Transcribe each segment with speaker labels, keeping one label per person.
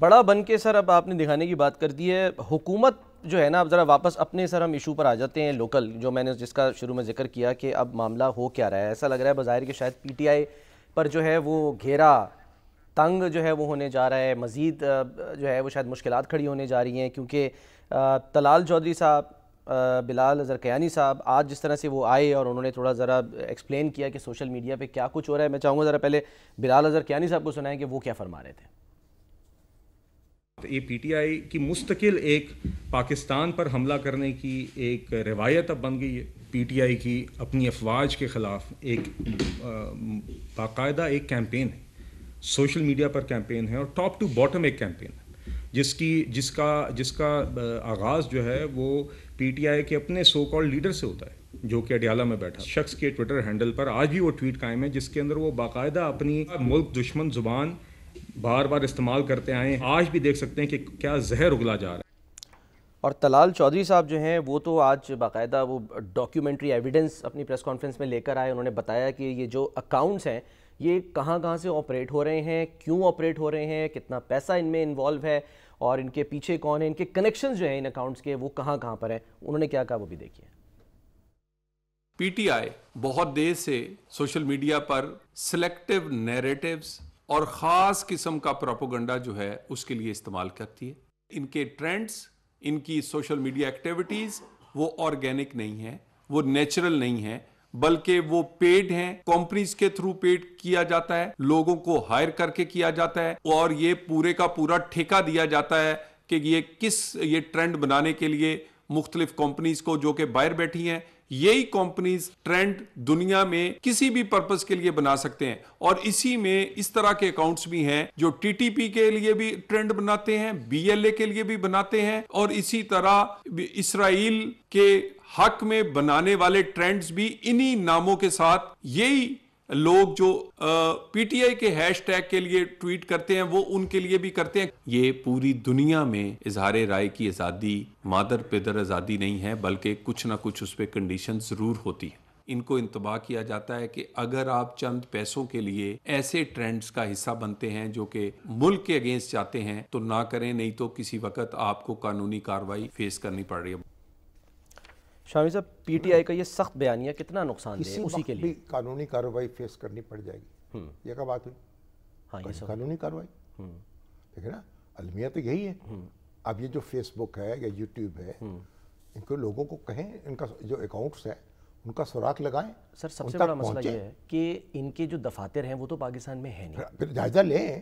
Speaker 1: بڑا بن کے سر اب آپ نے دکھانے کی بات کر دی ہے. حکومت جو ہے نا, اب ذرا واپس اپنے سر ہم ایشو پر آ جاتے ہیں لوکل, جو میں نے جس کا شروع میں ذکر کیا کہ اب معاملہ ہو کیا رہا ہے. ایسا لگ رہا ہے بظاہر کہ شاید پی ٹی آئی پر جو ہے وہ گھیرا تنگ جو ہے وہ ہونے جا رہا ہے, مزید جو ہے وہ شاید مشکلات کھڑی ہونے جا رہی ہیں, کیونکہ طلال چودھری صاحب, بلال زرقیانی صاحب آج جس طرح سے وہ آئے اور انہوں نے تھوڑا ذرا ایکسپلین کیا کہ سوشل میڈیا پہ کیا کچھ ہو رہا ہے. میں چاہوں گا ذرا پہلے بلال زرقیانی صاحب کو سنائیں کہ وہ کیا فرما رہے تھے.
Speaker 2: یہ پی ٹی آئی کی مستقل ایک پاکستان پر حملہ کرنے کی ایک روایت اب بن گئی ہے. پی ٹی آئی کی اپنی افواج کے خلاف ایک باقاعدہ ایک کیمپین ہے, سوشل میڈیا پر کیمپین ہے, اور ٹاپ ٹو باٹم ایک کیمپین ہے, جس کا آغاز جو ہے وہ پی ٹی آئی کے اپنے سو کالڈ لیڈر سے ہوتا ہے, جو کہ اڈیالہ میں بیٹھا شخص کے ٹویٹر ہینڈل پر آج بھی وہ ٹویٹ قائم ہے, جس کے اندر وہ باقاعدہ اپنی ملک دشمن زبان بار بار استعمال کرتے آئے ہیں. آج بھی دیکھ سکتے ہیں کہ کیا زہر اگلا جا رہا ہے.
Speaker 1: اور طلال چودھری صاحب جو ہیں وہ تو آج باقاعدہ وہ ڈاکیومنٹری ایویڈنس اپنی پریس کانفرنس میں لے کر آئے. انہوں نے بتایا کہ یہ جو اکاؤنٹس ہیں یہ کہاں کہاں سے آپریٹ ہو رہے ہیں, کیوں آپریٹ ہو رہے ہیں, کتنا پیسہ ان میں انوالو ہے, اور ان کے پیچھے کون ہیں, ان کے کنیکشنز جو ہیں ان اکاؤنٹس کے وہ کہاں کہاں پر ہیں. انہوں نے کیا کہا وہ بھی دیکھیے.
Speaker 3: پی ٹی آئی بہت دیر سے سوشل میڈیا پر سلیکٹیو نیریٹیوز اور خاص قسم کا پروپیگنڈا جو ہے اس کے لیے استعمال کرتی ہے. ان کے ٹرینڈز, ان کی سوشل میڈیا ایکٹیویٹیز وہ آرگینک نہیں ہیں, وہ نیچرل نہیں ہیں, بلکہ وہ پیڈ ہیں, کمپنیز کے تھرو پیڈ کیا جاتا ہے, لوگوں کو ہائر کر کے کیا جاتا ہے, اور یہ پورے کا پورا ٹھیکہ دیا جاتا ہے کہ یہ ٹرینڈ بنانے کے لیے مختلف کمپنیز کو جو کہ باہر بیٹھی ہیں. یہی کمپنیز ٹرینڈ دنیا میں کسی بھی پرپس کے لیے بنا سکتے ہیں, اور اسی میں اس طرح کے اکاؤنٹس بھی ہیں جو ٹی ٹی پی کے لیے بھی ٹرینڈ بناتے ہیں, بی ایل اے کے لیے بھی بناتے ہیں, اور اسی طرح اسرائیل کے حق میں بنانے والے ٹرینڈز بھی انہی ناموں کے ساتھ یہی لوگ جو پی ٹی آئی کے ہیش ٹیگ کے لیے ٹویٹ کرتے ہیں وہ ان کے لیے بھی کرتے ہیں. یہ پوری دنیا میں اظہار رائے کی آزادی, مادر پیدر آزادی نہیں ہے, بلکہ کچھ نہ کچھ اس پہ کنڈیشن ضرور ہوتی ہے. ان کو انتباہ کیا جاتا ہے کہ اگر آپ چند پیسوں کے لیے ایسے ٹرینڈز کا حصہ بنتے ہیں جو کہ ملک کے اگینسٹ جاتے ہیں تو نہ کریں, نہیں تو کسی وقت آپ کو قانونی کارروائی فیس کرنی پڑ رہی ہے.
Speaker 1: شامی صاحب, پی ٹی آئی کا یہ سخت بیانیہ کتنا نقصان دہ اسی کے لیے
Speaker 4: قانونی کارروائی فیس کرنی پڑ جائے گی. یہ کیا بات ہوئی؟
Speaker 1: ہاں یہ
Speaker 4: قانونی کارروائی دیکھیں نا, المیہ تو یہی ہے. اب یہ جو فیس بک ہے یا یوٹیوب ہے, ان کو لوگوں کو کہیں ان کا جو اکاؤنٹس ہے ان کا سراغ لگائیں.
Speaker 1: سر سب سے بڑا مسئلہ یہ ہے کہ ان کے جو دفاتر ہیں وہ تو پاکستان میں ہیں نہیں.
Speaker 4: پھر جائزہ لیں.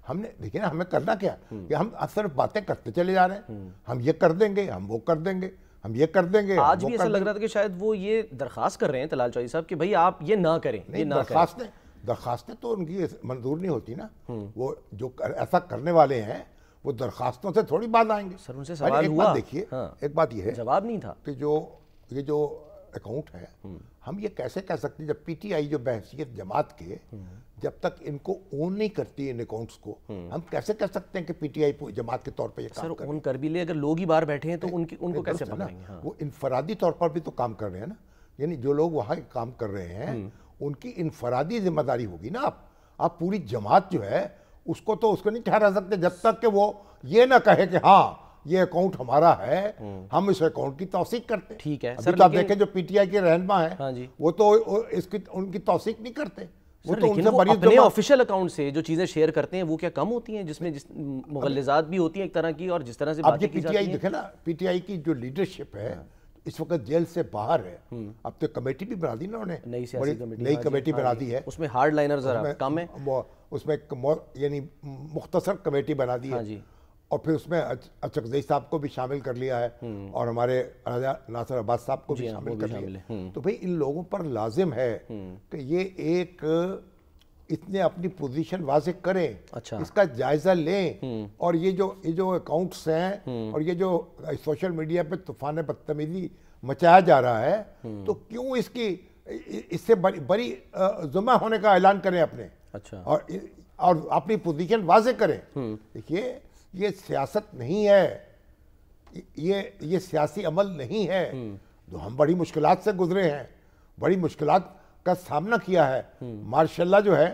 Speaker 4: ہم نے دیکھیں نا, ہمیں کرنا کیا کہ ہم صرف باتیں کرتے چلے جا رہے ہیں, ہم یہ کر دیں گے, ہم وہ کر دیں گے, ہم یہ کر دیں گے.
Speaker 1: آج بھی ایسا لگ رہا تھا کہ شاید وہ یہ درخواست کر رہے ہیں طلال چودھری صاحب کہ بھائی آپ یہ نہ کریں.
Speaker 4: درخواستیں تو ان کی منظور نہیں ہوتی نا. وہ جو ایسا کرنے والے ہیں وہ درخواستوں سے تھوڑی بات آئیں گے.
Speaker 1: سر ان سے سوال ہوا,
Speaker 4: دیکھیے ایک بات یہ ہے,
Speaker 1: جواب نہیں تھا
Speaker 4: کہ یہ جو اکاؤنٹ ہے, ہم یہ کیسے کہہ سکتے ہیں جب پی ٹی آئی جو بحثیت جماعت کے جب تک ان کو اون نہیں کرتی ان اکاؤنٹس کو, ہم کیسے کہہ سکتے ہیں کہ پی ٹی آئی جماعت کے طور پہ یہ کام
Speaker 1: سر اون کر بھی لے, اگر لوگ ہی باہر بیٹھے ہیں تو ان کو کیسے پکڑیں گے.
Speaker 4: وہ انفرادی طور پر بھی تو کام کر رہے ہیں نا, یعنی جو لوگ وہاں کام کر رہے ہیں ان کی انفرادی ذمہ داری ہوگی نا. آپ پوری جماعت جو ہے اس کو نہیں ٹھہرا سکتے جب تک کہ وہ یہ نہ کہے کہ ہاں یہ اکاؤنٹ ہمارا ہے, ہم اس اکاؤنٹ کی توثیق کرتے ہیں.
Speaker 1: ٹھیک ہے
Speaker 4: ابھی تو آپ دیکھیں جو پی ٹی آئی کے رہنما ہیں وہ تو ان کی توثیق نہیں کرتے.
Speaker 1: لیکن وہ اپنے آفیشیل اکاؤنٹ سے جو چیزیں شیئر کرتے ہیں وہ کیا کم ہوتی ہیں, جس میں مغلظات بھی ہوتی ہیں ایک طرح کی, اور جس طرح سے باتیں کی جاتی ہیں.
Speaker 4: پی ٹی آئی دیکھیں نا, پی ٹی آئی کی جو لیڈرشپ ہے اس وقت جیل سے باہر ہے. اب تو کمیٹی بھی بنا دی نا انہوں نے, نئی کمیٹی بنا دی ہے.
Speaker 1: اس میں ہارڈ لائنر ذرا کم ہے,
Speaker 4: اس میں یعنی مختصر کمیٹی بنا دی ہے, اور پھر اس میں اچکزئی صاحب کو بھی شامل کر لیا ہے, اور ہمارے راجہ ناصر عباس صاحب کو بھی شامل کر لیا. تو بھئی ان لوگوں پر لازم ہے کہ یہ ایک اتنے اپنی پوزیشن واضح کریں, اس کا جائزہ لیں, اور یہ جو اکاؤنٹس ہیں اور یہ جو سوشل میڈیا پہ طوفان بدتمیزی مچایا جا رہا ہے, تو کیوں اس سے بڑی ذمہ ہونے کا اعلان کریں اپنے, اور اپنی پوزیشن واضح کریں. دیکھیے یہ سیاست نہیں ہے, یہ سیاسی عمل نہیں ہے. تو ہم بڑی مشکلات سے گزرے ہیں, بڑی مشکلات کا سامنا کیا ہے. ماشاءاللہ جو ہے